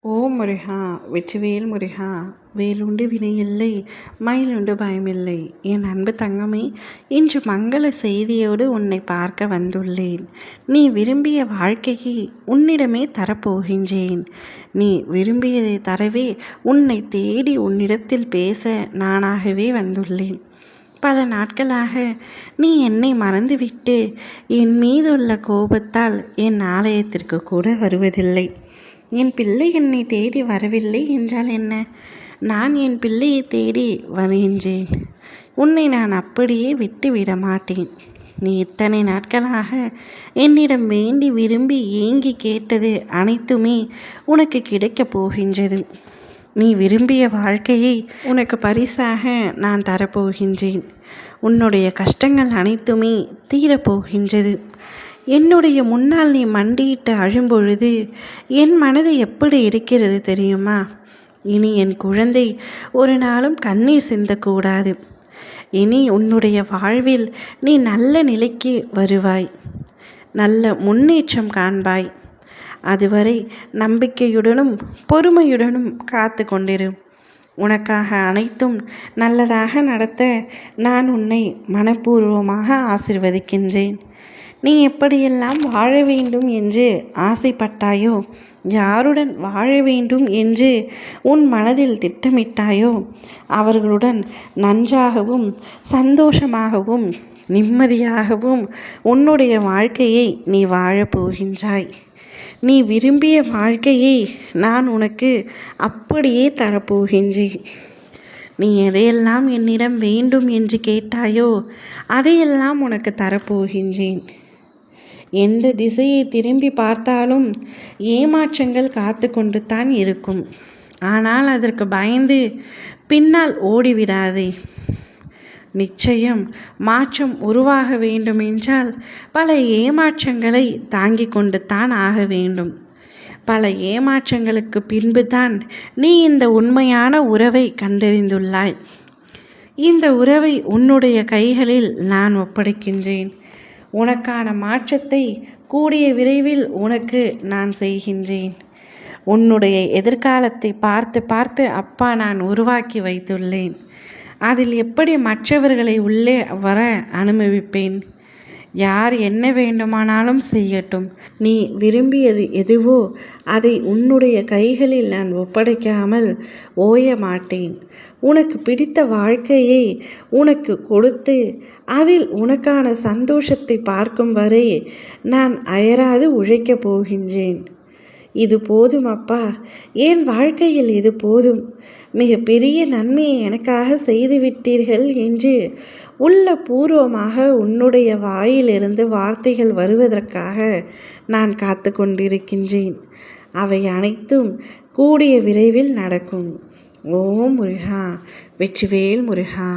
ஓம் முருகா! வெற்றிவேல் முருகா! வேலுண்டு வினையில்லை, மயிலுண்டு பயமில்லை. என் அன்பு தங்கமே, இன்று மங்கள செய்தியோடு உன்னை பார்க்க வந்துள்ளேன். நீ விரும்பிய வாழ்க்கையை உன்னிடமே தரப்போகின்றேன். நீ விரும்பியதை தரவே உன்னை தேடி உன்னிடத்தில் பேச நானாகவே வந்துள்ளேன். பல நாட்களாக நீ என்னை மறந்துவிட்டு என் மீதுள்ள கோபத்தால் என் ஆலயத்திற்கு கூட வருவதில்லை. என் பிள்ளை என்னை தேடி வரவில்லை என்றால் என்ன? நான் என் பிள்ளையை தேடி வருகின்றேன். உன்னை நான் அப்படியே விட்டு விட மாட்டேன். நீ இத்தனை நாட்களாக என்னிடம் வேண்டி விரும்பி ஏங்கி கேட்டது அனைத்துமே உனக்கு கிடைக்கப் போகின்றது. நீ விரும்பிய வாழ்க்கையை உனக்கு பரிசாக நான் தரப்போகின்றேன். உன்னுடைய கஷ்டங்கள் அனைத்துமே தீரப்போகின்றது. என்னுடைய முன்னால் நீ மண்டியிட்டு அழும்பொழுது என் மனது எப்படி இருக்கிறது தெரியுமா? இனி என் குழந்தை ஒரு நாளும் கண்ணீர் சிந்தக்கூடாது. இனி உன்னுடைய வாழ்வில் நீ நல்ல நிலைக்கு வருவாய், நல்ல முன்னேற்றம் காண்பாய். அதுவரை நம்பிக்கையுடனும் பொறுமையுடனும் காத்து கொண்டிரு. உனக்காக அனைத்தும் நல்லதாக நடத்த நான் உன்னை மனப்பூர்வமாக ஆசிர்வதிக்கின்றேன். நீ எப்படியெல்லாம் வாழ வேண்டும் என்று ஆசைப்பட்டாயோ, யாருடன் வாழ வேண்டும் என்று உன் மனதில் திட்டமிட்டாயோ, அவர்களுடன் நன்றாகவும் சந்தோஷமாகவும் நிம்மதியாகவும் உன்னுடைய வாழ்க்கையை நீ வாழப்போகின்றாய். நீ விரும்பிய வாழ்க்கையை நான் உனக்கு அப்படியே தரப்போகின்றேன். நீ எதையெல்லாம் என்னிடம் வேண்டும் என்று கேட்டாயோ அதையெல்லாம் உனக்கு தரப்போகின்றேன். எந்த திசையை திரும்பி பார்த்தாலும் ஏமாற்றங்கள் காத்து கொண்டு தான் இருக்கும். ஆனால் அதற்கு பயந்து பின்னால் ஓடிவிடாதே. நிச்சயம் மாற்றம் உருவாக வேண்டுமென்றால் பல ஏமாற்றங்களை தாங்கிக் கொண்டு தான் ஆக வேண்டும். பல ஏமாற்றங்களுக்கு பின்புதான் நீ இந்த உண்மையான உறவை கண்டறிந்துள்ளாய். இந்த உறவை உன்னுடைய கைகளில் நான் ஒப்படைக்கின்றேன். உனக்கான மாற்றத்தை கூடிய விரைவில் உனக்கு நான் செய்கின்றேன். உன்னுடைய எதிர்காலத்தை பார்த்து பார்த்து அப்பா நான் உருவாக்கி வைத்துள்ளேன். அதில் எப்படி மற்றவர்களை உள்ளே வர அனுமதிப்பேன்? யார் என்ன வேண்டுமானாலும் செய்யட்டும். நீ விரும்பியது எதுவோ அதை உன்னுடைய கைகளில் நான் ஒப்படைக்காமல் ஓய மாட்டேன். உனக்கு பிடித்த வாழ்க்கையை உனக்கு கொடுத்து அதில் உனக்கான சந்தோஷத்தை பார்க்கும் வரை நான் அயராது உழைக்கப் போகின்றேன். இது போதும் அப்பா, என் வாழ்க்கையில் இது போதும். மிக பெரிய நன்மையை எனக்காக செய்துவிட்டீர்கள் என்று உள்ள பூர்வமாக உன்னுடைய வாயிலிருந்து வார்த்தைகள் வருவதற்காக நான் காத்து கொண்டிருக்கின்றேன். அவை அனைத்தும் கூடிய விரைவில் நடக்கும். ஓம் முருகா! வெற்றிவேல் முருகா!